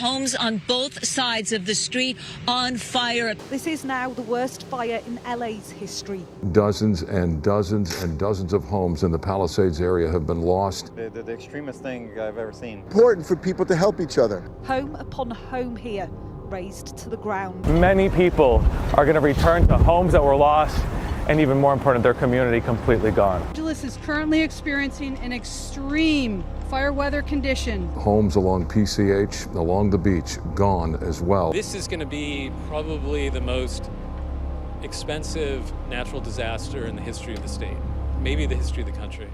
homes on both sides of the street on fire. This is now the worst fire in LA's history. Dozens and dozens and dozens of homes in the Palisades area have been lost. The extremest thing I've ever seen. Important for people to help each other. Home upon home here, razed to the ground. Many people are going to return to homes that were lost, and even more important, their community completely gone. Los Angeles is currently experiencing an extreme fire weather condition. Homes along PCH, along the beach, gone as well. This is going to be probably the most expensive natural disaster in the history of the state, maybe the history of the country.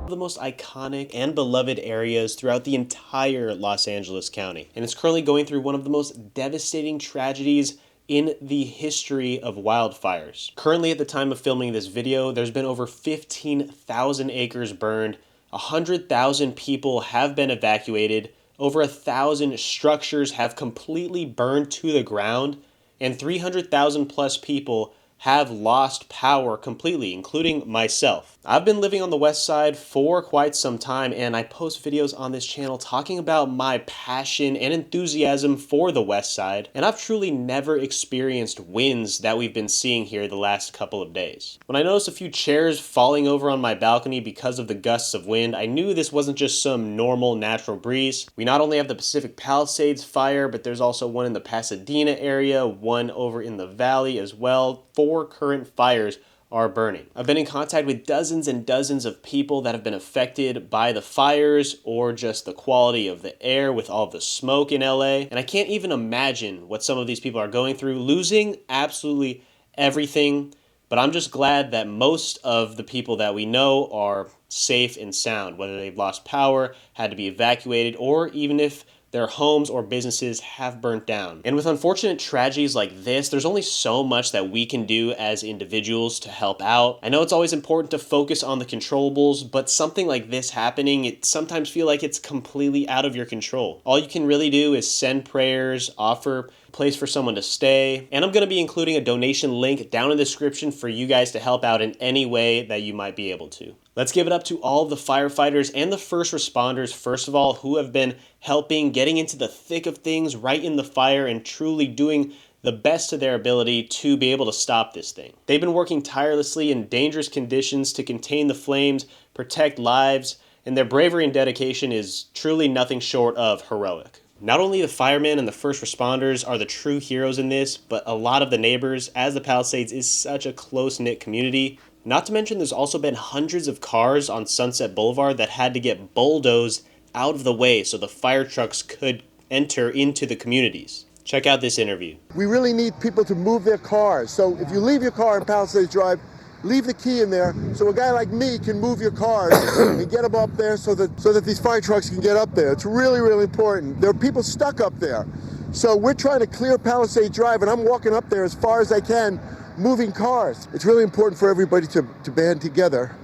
The most iconic and beloved areas throughout the entire Los Angeles County, and it's currently going through one of the most devastating tragedies in the history of wildfires. Currently, at the time of filming this video, there's been over 15,000 acres burned, 100,000 people have been evacuated, over 1,000 structures have completely burned to the ground, and 300,000 plus people have lost power completely, including myself. I've been living on the west side for quite some time, and I post videos on this channel talking about my passion and enthusiasm for the west side, and I've truly never experienced winds that we've been seeing here the last couple of days. When I noticed a few chairs falling over on my balcony because of the gusts of wind, I knew this wasn't just some normal natural breeze. We not only have the Pacific Palisades fire, but there's also one in the Pasadena area, one over in the valley as well. 4 current fires are burning. I've been in contact with dozens and dozens of people that have been affected by the fires or just the quality of the air with all of the smoke in LA. And I can't even imagine what some of these people are going through, losing absolutely everything. But I'm just glad that most of the people that we know are safe and sound, whether they've lost power, had to be evacuated, or even if their homes or businesses have burnt down. And with unfortunate tragedies like this, there's only so much that we can do as individuals to help out. I know it's always important to focus on the controllables, but something like this happening, it sometimes feels like it's completely out of your control. All you can really do is send prayers, offer a place for someone to stay, and I'm going to be including a donation link down in the description for you guys to help out in any way that you might be able to. Let's give it up to all of the firefighters and the first responders, first of all, who have been helping, getting into the thick of things right in the fire and truly doing the best of their ability to be able to stop this thing. They've been working tirelessly in dangerous conditions to contain the flames, protect lives, and their bravery and dedication is truly nothing short of heroic. Not only the firemen and the first responders are the true heroes in this, but a lot of the neighbors, as the Palisades is such a close-knit community. Not to mention there's also been hundreds of cars on Sunset Boulevard that had to get bulldozed out of the way so the fire trucks could enter into the communities. Check out this interview. We really need people to move their cars. So if you leave your car in Palisades Drive, leave the key in there so a guy like me can move your cars and get them up there so that these fire trucks can get up there. It's really, really important. There are people stuck up there. So we're trying to clear Palisades Drive, and I'm walking up there as far as I can, moving cars. It's really important for everybody to band together,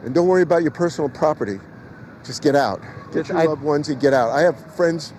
and don't worry about your personal property. Just get out. Get your loved ones and get out. I have friends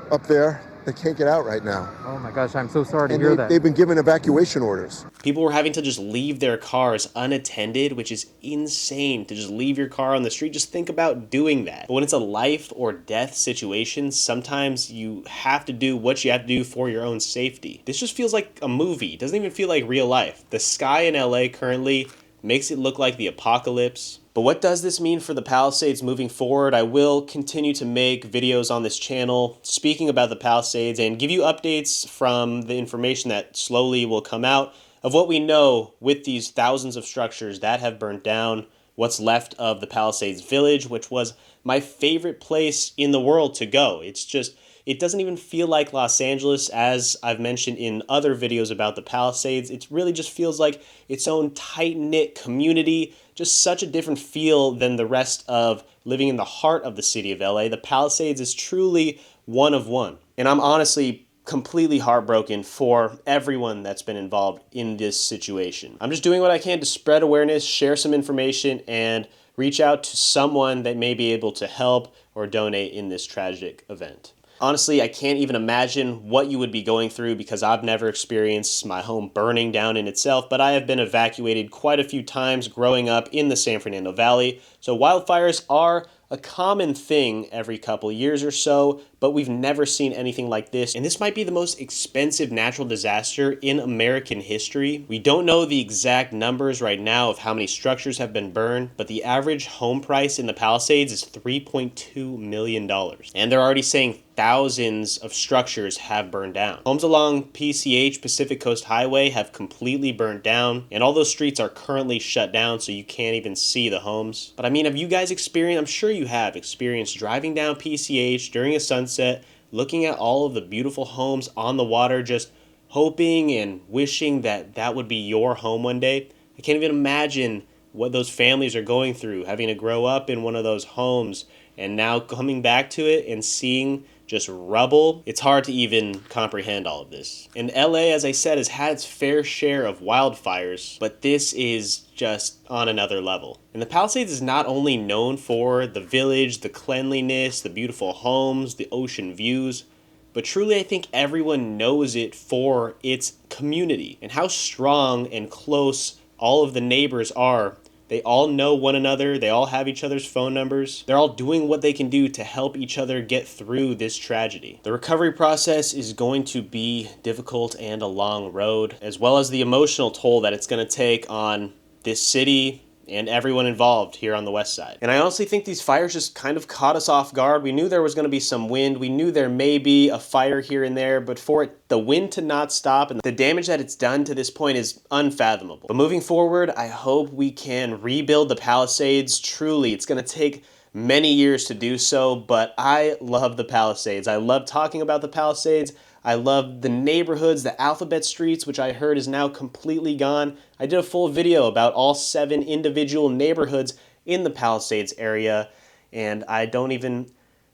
up there that can't get out right now. Oh my gosh, I'm so sorry to hear that. They've been given evacuation orders. People were having to just leave their cars unattended, which is insane to just leave your car on the street. Just think about doing that. But when it's a life or death situation, sometimes you have to do what you have to do for your own safety. This just feels like a movie. It doesn't even feel like real life. The sky in LA currently makes it look like the apocalypse. But what does this mean for the Palisades moving forward? I will continue to make videos on this channel speaking about the Palisades and give you updates from the information that slowly will come out of what we know with these thousands of structures that have burned down, what's left of the Palisades Village, which was my favorite place in the world to go. It doesn't even feel like Los Angeles, as I've mentioned in other videos about the Palisades. It really just feels like its own tight-knit community, just such a different feel than the rest of living in the heart of the city of LA. The Palisades is truly one of one. And I'm honestly completely heartbroken for everyone that's been involved in this situation. I'm just doing what I can to spread awareness, share some information, and reach out to someone that may be able to help or donate in this tragic event. Honestly, I can't even imagine what you would be going through because I've never experienced my home burning down in itself, but I have been evacuated quite a few times growing up in the San Fernando Valley. So wildfires are a common thing every couple years or so, but we've never seen anything like this. And this might be the most expensive natural disaster in American history. We don't know the exact numbers right now of how many structures have been burned, but the average home price in the Palisades is $3.2 million. And they're already saying thousands of structures have burned down. Homes along PCH, Pacific Coast Highway, have completely burned down, and all those streets are currently shut down, so you can't even see the homes. But I mean, have you guys experienced, I'm sure you have experienced driving down PCH during a sunset, looking at all of the beautiful homes on the water, just hoping and wishing that that would be your home one day? I can't even imagine what those families are going through, having to grow up in one of those homes and now coming back to it and seeing just rubble. It's hard to even comprehend all of this. And LA, as I said, has had its fair share of wildfires, but this is just on another level. And the Palisades is not only known for the village, the cleanliness, the beautiful homes, the ocean views, but truly I think everyone knows it for its community and how strong and close all of the neighbors are. They all know one another. They all have each other's phone numbers. They're all doing what they can do to help each other get through this tragedy. The recovery process is going to be difficult and a long road, as well as the emotional toll that it's going to take on this city and everyone involved here on the west side. And I honestly think these fires just kind of caught us off guard. We knew there was going to be some wind. We knew there may be a fire here and there, but for it, the wind to not stop and the damage that it's done to this point is unfathomable. But moving forward, I hope we can rebuild the Palisades. Truly, it's going to take many years to do so, but I love the Palisades. I love talking about the Palisades. I love the neighborhoods, the alphabet streets, which I heard is now completely gone. I did a full video about all 7 individual neighborhoods in the Palisades area, and I don't even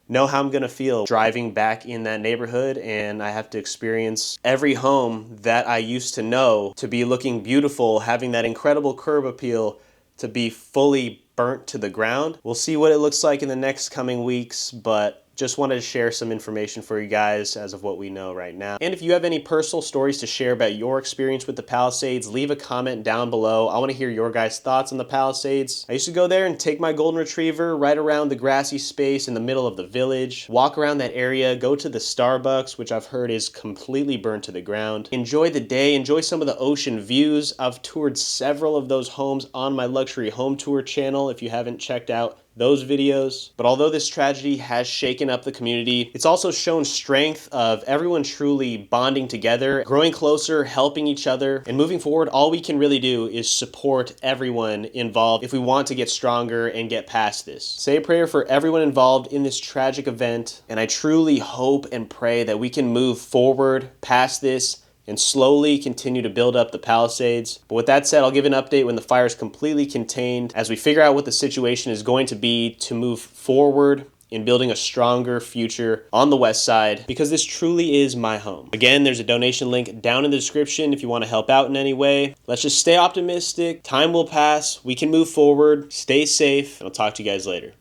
know how I'm gonna feel driving back in that neighborhood, and I have to experience every home that I used to know to be looking beautiful, having that incredible curb appeal, to be fully burnt to the ground. We'll see what it looks like in the next coming weeks, but just wanted to share some information for you guys as of what we know right now. And if you have any personal stories to share about your experience with the Palisades, leave a comment down below. I want to hear your guys' thoughts on the Palisades. I used to go there and take my golden retriever right around the grassy space in the middle of the village, walk around that area, go to the Starbucks, which I've heard is completely burnt to the ground. Enjoy the day, enjoy some of the ocean views. I've toured several of those homes on my luxury home tour channel if you haven't checked out those videos. But although this tragedy has shaken up the community, it's also shown strength of everyone truly bonding together, growing closer, helping each other. And moving forward, all we can really do is support everyone involved if we want to get stronger and get past this. Say a prayer for everyone involved in this tragic event, and I truly hope and pray that we can move forward past this and slowly continue to build up the Palisades. But with that said, I'll give an update when the fire is completely contained as we figure out what the situation is going to be to move forward in building a stronger future on the west side, because this truly is my home. Again, there's a donation link down in the description if you want to help out in any way. Let's just stay optimistic. Time will pass. We can move forward. Stay safe, and I'll talk to you guys later.